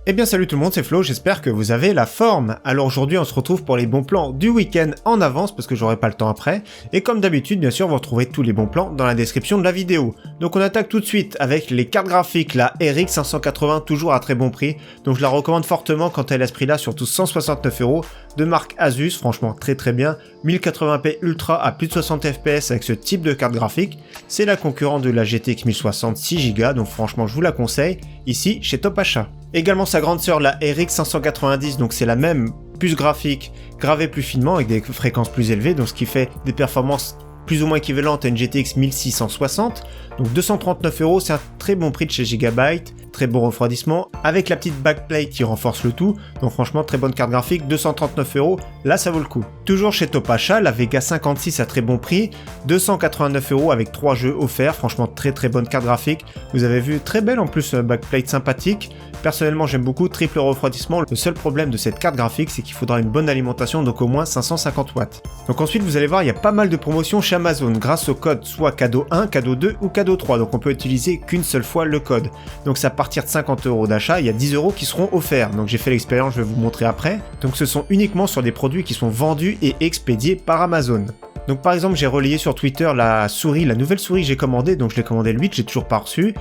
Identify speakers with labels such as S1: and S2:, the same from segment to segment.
S1: Eh bien salut tout le monde, c'est Flo, j'espère que vous avez la forme. Alors aujourd'hui on se retrouve pour les bons plans du week-end en avance parce que j'aurai pas le temps après. Et comme d'habitude bien sûr vous retrouvez tous les bons plans dans la description de la vidéo. Donc on attaque tout de suite avec les cartes graphiques, la RX 580 toujours à très bon prix. Donc je la recommande fortement quand elle est à ce prix là, surtout 169€ de marque Asus, franchement très bien. 1080p Ultra à plus de 60 fps avec ce type de carte graphique. C'est la concurrente de la GTX 1060 6Go, donc franchement je vous la conseille ici chez Top Achat. Également sa grande sœur, la RX 590, donc c'est la même puce graphique gravée plus finement avec des fréquences plus élevées, donc ce qui fait des performances plus ou moins équivalentes à une GTX 1660. Donc 239€, c'est un très bon prix de chez Gigabyte, très bon refroidissement, avec la petite backplate qui renforce le tout, donc franchement très bonne carte graphique, 239€, là ça vaut le coup. Toujours chez Top Achat, la Vega 56 à très bon prix, 289€ avec 3 jeux offerts, franchement très bonne carte graphique, vous avez vu, très belle en plus, backplate sympathique. Personnellement j'aime beaucoup, triple refroidissement, le seul problème de cette carte graphique c'est qu'il faudra une bonne alimentation, donc au moins 550 watts. Donc ensuite vous allez voir, il y a pas mal de promotions chez Amazon grâce au code soit cadeau 1, cadeau 2 ou cadeau 3, donc on peut utiliser qu'une seule fois le code. Donc c'est à partir de 50€ d'achat, il y a 10€ qui seront offerts, donc j'ai fait l'expérience, je vais vous montrer après. Donc ce sont uniquement sur des produits qui sont vendus et expédiés par Amazon. Donc par exemple j'ai relayé sur Twitter la nouvelle souris que j'ai commandée, donc je l'ai commandé le 8, j'ai toujours pas reçu.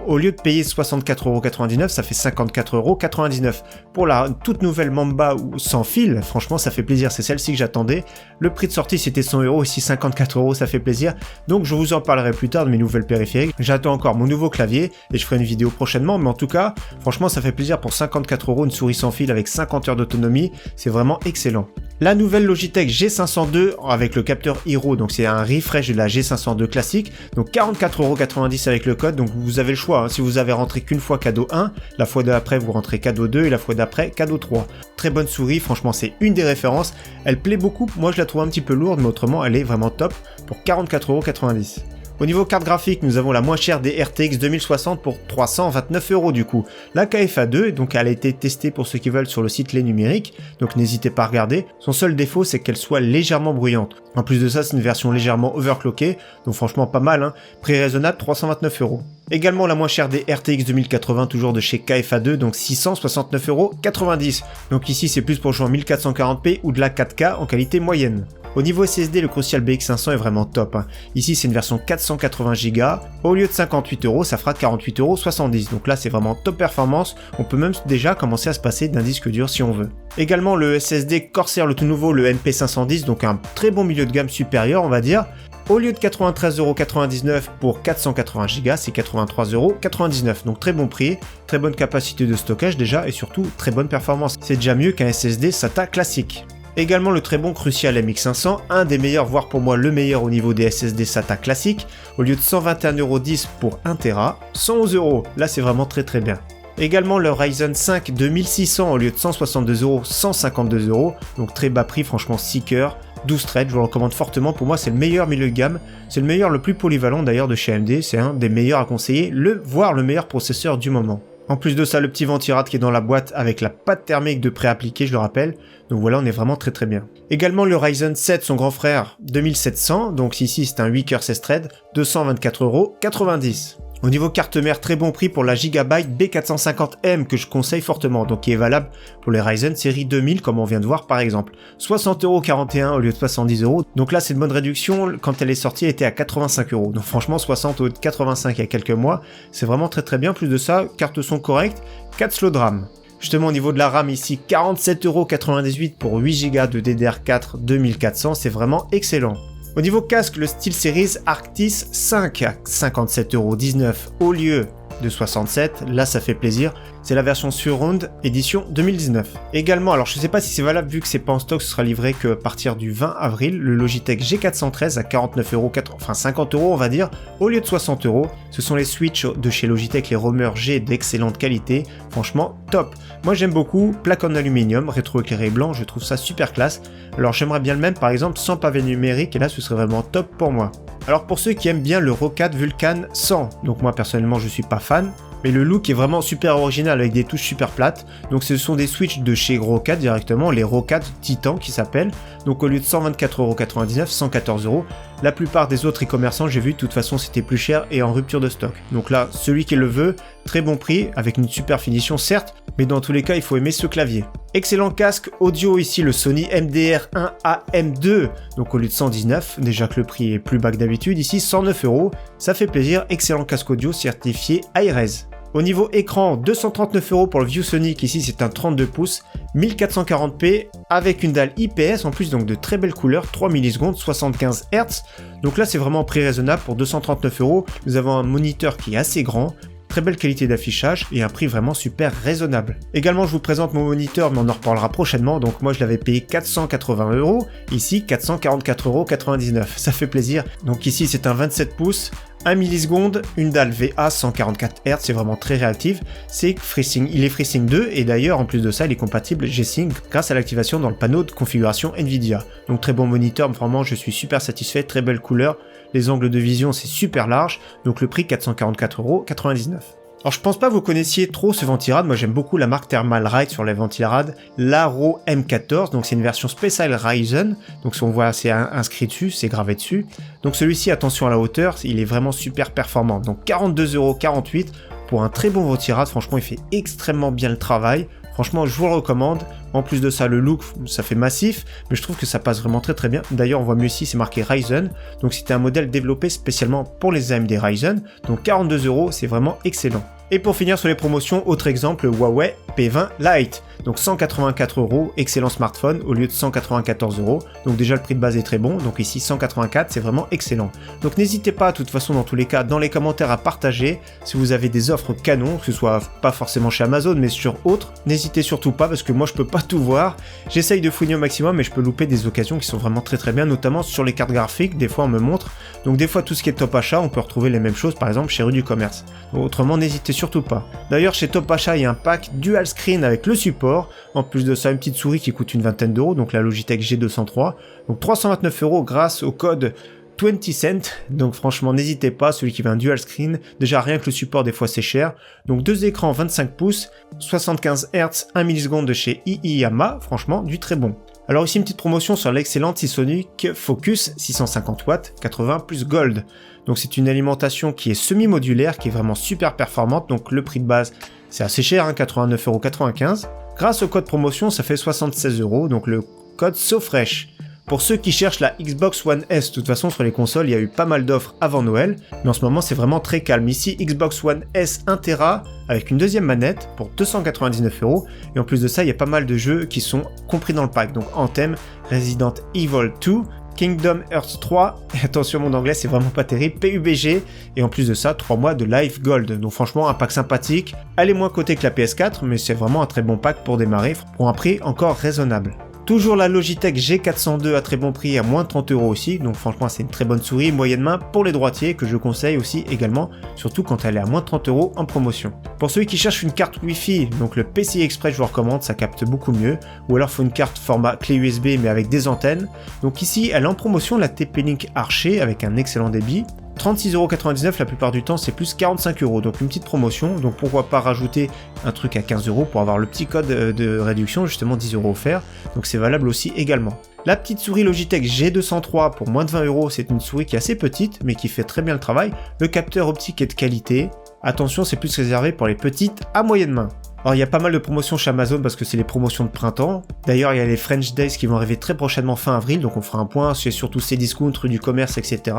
S1: Au lieu de payer 64,99€, ça fait 54,99€. Pour la toute nouvelle Mamba ou sans fil, franchement ça fait plaisir, c'est celle-ci que j'attendais. Le prix de sortie c'était 100€, ici 54€, ça fait plaisir. Donc je vous en parlerai plus tard de mes nouvelles périphériques. J'attends encore mon nouveau clavier et je ferai une vidéo prochainement, mais en tout cas, franchement ça fait plaisir pour 54€, une souris sans fil avec 50 heures d'autonomie, c'est vraiment excellent. La nouvelle Logitech G502 avec le capteur Hero, donc c'est un refresh de la G502 classique, donc 44,90€ avec le code, donc vous avez le choix, hein. Si vous avez rentré qu'une fois cadeau 1, la fois d'après vous rentrez cadeau 2 et la fois d'après cadeau 3. Très bonne souris, franchement c'est une des références, elle plaît beaucoup, moi je la trouve un petit peu lourde, mais autrement elle est vraiment top pour 44,90€. Au niveau carte graphique, nous avons la moins chère des RTX 2060 pour 329€ du coup. La KFA2, donc elle a été testée pour ceux qui veulent sur le site Les Numériques, donc n'hésitez pas à regarder. Son seul défaut c'est qu'elle soit légèrement bruyante. En plus de ça, c'est une version légèrement overclockée, donc franchement pas mal, hein. Prix raisonnable, 329€. Également la moins chère des RTX 2080, toujours de chez KFA2, donc 669,90€. Donc ici c'est plus pour jouer en 1440p ou de la 4K en qualité moyenne. Au niveau SSD, le Crucial BX500 est vraiment top, hein. Ici c'est une version 480Go, au lieu de 58€, ça fera 48,70€, donc là c'est vraiment top performance, on peut même déjà commencer à se passer d'un disque dur si on veut. Également le SSD Corsair, le tout nouveau, le NP510, donc un très bon milieu de gamme supérieur on va dire. Au lieu de 93,99€ pour 480Go, c'est 83,99€, donc très bon prix, très bonne capacité de stockage déjà et surtout très bonne performance. C'est déjà mieux qu'un SSD SATA classique. Également le très bon Crucial MX500, un des meilleurs, voire pour moi le meilleur au niveau des SSD SATA classiques, au lieu de 121,10€ pour 1TB, 111€, là c'est vraiment très bien. Également le Ryzen 5 2600 au lieu de 162€, 152€, donc très bas prix, franchement 6 cœurs, 12 threads, je vous le recommande fortement, pour moi c'est le meilleur milieu de gamme, c'est le meilleur, le plus polyvalent d'ailleurs de chez AMD, c'est un des meilleurs à conseiller, voire le meilleur processeur du moment. En plus de ça, le petit ventirad qui est dans la boîte avec la pâte thermique de pré-appliqué, je le rappelle. Donc voilà, on est vraiment très bien. Également le Ryzen 7, son grand frère, 2700. Donc ici, c'est un 8 cœurs 16 threads, 224,90€. Au niveau carte mère, très bon prix pour la Gigabyte B450M que je conseille fortement, donc qui est valable pour les Ryzen série 2000 comme on vient de voir par exemple. 60,41€ au lieu de 70€, donc là c'est une bonne réduction, quand elle est sortie elle était à 85€, donc franchement 60 au lieu de 85 il y a quelques mois, c'est vraiment très bien. Plus de ça, carte son correcte, 4 slots de RAM. Justement au niveau de la RAM ici, 47,98€ pour 8Go de DDR4 2400, c'est vraiment excellent. Au niveau casque, le SteelSeries Arctis 5 à 57,19€ au lieu de 67, là ça fait plaisir, c'est la version Surround édition 2019. Également, alors je sais pas si c'est valable vu que c'est pas en stock, ce sera livré que à partir du 20 avril, le Logitech G413 à 49€, enfin 50€ on va dire, au lieu de 60€. Ce sont les Switch de chez Logitech, les Roamer G d'excellente qualité, franchement top. Moi j'aime beaucoup, plaque en aluminium, rétro-éclairé blanc, je trouve ça super classe. Alors j'aimerais bien le même par exemple sans pavé numérique et là ce serait vraiment top pour moi. Alors pour ceux qui aiment bien le Roccat Vulcan 100, donc moi personnellement je suis pas fan, mais le look est vraiment super original avec des touches super plates. Donc ce sont des Switch de chez Roccat directement, les Roccat Titan qui s'appellent. Donc au lieu de 124,99€, 114€. La plupart des autres e-commerçants, j'ai vu, de toute façon c'était plus cher et en rupture de stock. Donc là, celui qui le veut, très bon prix, avec une super finition certes, mais dans tous les cas il faut aimer ce clavier. Excellent casque audio ici, le Sony MDR1AM2, donc au lieu de 119, déjà que le prix est plus bas que d'habitude, ici 109 €, ça fait plaisir, excellent casque audio certifié iRes. Au niveau écran, 239 € pour le ViewSonic, ici c'est un 32 pouces, 1440p, avec une dalle IPS en plus, donc de très belles couleurs, 3 millisecondes, 75 Hz, donc là c'est vraiment prix raisonnable pour 239 €, nous avons un moniteur qui est assez grand, très belle qualité d'affichage et un prix vraiment super raisonnable. Également je vous présente mon moniteur, mais on en reparlera prochainement, donc moi je l'avais payé 480 €, ici 444,99 €, ça fait plaisir. Donc ici c'est un 27 pouces, 1 milliseconde, une dalle VA 144 Hz, c'est vraiment très réactif, c'est FreeSync, il est FreeSync 2 et d'ailleurs en plus de ça il est compatible G-Sync grâce à l'activation dans le panneau de configuration Nvidia. Donc très bon moniteur, vraiment je suis super satisfait, très belle couleur, les angles de vision c'est super large, donc le prix 444,99 €. Alors je pense pas que vous connaissiez trop ce ventirad, moi j'aime beaucoup la marque Thermalright sur les ventirad, l'Aro M14, donc c'est une version Special Ryzen, donc si on voit c'est inscrit dessus, c'est gravé dessus. Donc celui-ci, attention à la hauteur, il est vraiment super performant, donc 42,48 € pour un très bon ventirad, franchement il fait extrêmement bien le travail. Franchement, je vous le recommande. En plus de ça, le look, ça fait massif, mais je trouve que ça passe vraiment très très bien. D'ailleurs, on voit mieux ici, c'est marqué Ryzen. Donc c'était un modèle développé spécialement pour les AMD Ryzen. Donc 42 €, c'est vraiment excellent. Et pour finir sur les promotions, autre exemple, le Huawei P20 Lite. Donc 184 €, excellent smartphone au lieu de 194 €. Donc déjà le prix de base est très bon, donc ici 184, c'est vraiment excellent. Donc n'hésitez pas, de toute façon dans tous les cas, dans les commentaires à partager si vous avez des offres canon, que ce soit pas forcément chez Amazon mais sur autres. N'hésitez surtout pas parce que moi je peux pas tout voir. J'essaye de fouiner au maximum mais je peux louper des occasions qui sont vraiment très très bien, notamment sur les cartes graphiques, des fois on me montre. Donc des fois tout ce qui est Top Achat, on peut retrouver les mêmes choses par exemple chez Rue du Commerce. Autrement n'hésitez surtout pas. D'ailleurs chez Top Achat il y a un pack Dual Screen avec le support. En plus de ça, une petite souris qui coûte une vingtaine d'euros, donc la Logitech G203. Donc 329 € grâce au code 20 cents. Donc franchement, n'hésitez pas, celui qui veut un dual screen. Déjà, rien que le support, des fois, c'est cher. Donc deux écrans 25 pouces, 75 Hz, 1 milliseconde de chez Iiyama. Franchement, du très bon. Alors ici, une petite promotion sur l'excellente Seasonic Focus 650 watts, 80 plus Gold. Donc c'est une alimentation qui est semi-modulaire, qui est vraiment super performante. Donc le prix de base, c'est assez cher, hein, 89,95 €. Grâce au code promotion, ça fait 76 €, donc le code SoFresh. Pour ceux qui cherchent la Xbox One S, de toute façon sur les consoles, il y a eu pas mal d'offres avant Noël, mais en ce moment c'est vraiment très calme. Ici, Xbox One S 1 Tera avec une deuxième manette pour 299 €, et en plus de ça, il y a pas mal de jeux qui sont compris dans le pack, donc Anthem, Resident Evil 2, Kingdom Hearts 3, et attention mon anglais c'est vraiment pas terrible, PUBG, et en plus de ça 3 mois de Live Gold, donc franchement un pack sympathique, elle est moins cotée que la PS4, mais c'est vraiment un très bon pack pour démarrer, pour un prix encore raisonnable. Toujours la Logitech G402 à très bon prix, à moins de 30 € aussi, donc franchement c'est une très bonne souris, moyenne main pour les droitiers, que je conseille aussi également, surtout quand elle est à moins de 30 € en promotion. Pour ceux qui cherchent une carte Wi-Fi, donc le PCI Express je vous recommande, ça capte beaucoup mieux, ou alors il faut une carte format clé USB mais avec des antennes. Donc ici elle est en promotion la TP-Link Archer avec un excellent débit, 36,99 € la plupart du temps, c'est plus 45 €, donc une petite promotion, donc pourquoi pas rajouter un truc à 15 € pour avoir le petit code de réduction, justement 10 € offert, donc c'est valable aussi également. La petite souris Logitech G203 pour moins de 20 €, c'est une souris qui est assez petite mais qui fait très bien le travail, le capteur optique est de qualité, attention c'est plus réservé pour les petites à moyenne main. Alors il y a pas mal de promotions chez Amazon parce que c'est les promotions de printemps. D'ailleurs il y a les French Days qui vont arriver très prochainement fin avril, donc on fera un point sur surtout ces discounts, rue du commerce, etc.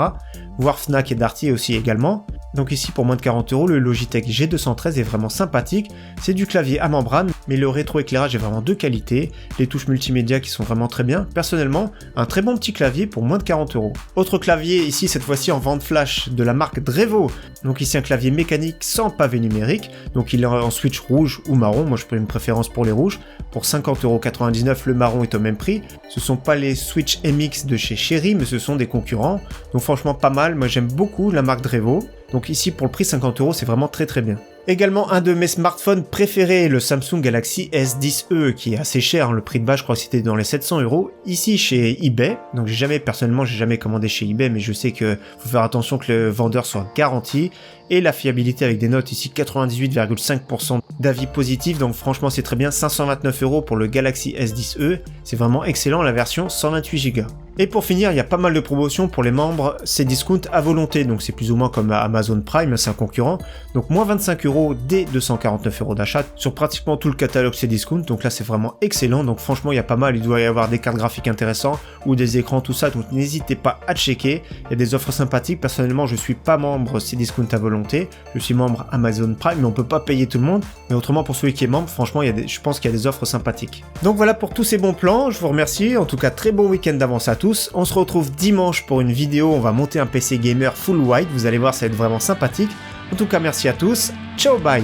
S1: Voire Fnac et Darty aussi également. Donc ici pour moins de 40 €, le Logitech G213 est vraiment sympathique. C'est du clavier à membrane, mais le rétroéclairage est vraiment de qualité. Les touches multimédia qui sont vraiment très bien. Personnellement, un très bon petit clavier pour moins de 40 €. Autre clavier ici cette fois-ci en vente flash de la marque Drevo. Donc ici un clavier mécanique sans pavé numérique. Donc il est en switch rouge ou marron. Moi je prends une préférence pour les rouges. Pour 50,99 €, le marron est au même prix. Ce sont pas les Switch MX de chez Cherry, mais ce sont des concurrents. Donc franchement pas mal. Moi j'aime beaucoup la marque Drevo. Donc ici pour le prix 50 €, c'est vraiment très très bien. Également un de mes smartphones préférés, le Samsung Galaxy S10e, qui est assez cher, hein, le prix de base je crois que c'était dans les 700 €, ici chez eBay. Donc personnellement j'ai jamais commandé chez eBay, mais je sais que faut faire attention que le vendeur soit garanti. et la fiabilité avec des notes ici 98,5% d'avis positifs, donc franchement c'est très bien. 529 € pour le Galaxy S10e, c'est vraiment excellent, la version 128 Go. Et pour finir, il y a pas mal de promotions pour les membres, c'est discount à volonté, donc c'est plus ou moins comme Amazon Prime, c'est un concurrent, donc moins 25 € dès 249 € d'achat, sur pratiquement tout le catalogue c'est discount, donc là c'est vraiment excellent, donc franchement il y a pas mal, il doit y avoir des cartes graphiques intéressantes, ou des écrans, tout ça, donc n'hésitez pas à checker, il y a des offres sympathiques. Personnellement je suis pas membre c'est discount à volonté, je suis membre Amazon Prime, mais on peut pas payer tout le monde, mais autrement pour celui qui est membre, franchement je pense qu'il y a des offres sympathiques. Donc voilà pour tous ces bons plans, je vous remercie, en tout cas très bon week-end d'avance à tous. On se retrouve dimanche pour une vidéo, on va monter un PC gamer full white, vous allez voir ça va être vraiment sympathique. En tout cas merci à tous, ciao bye.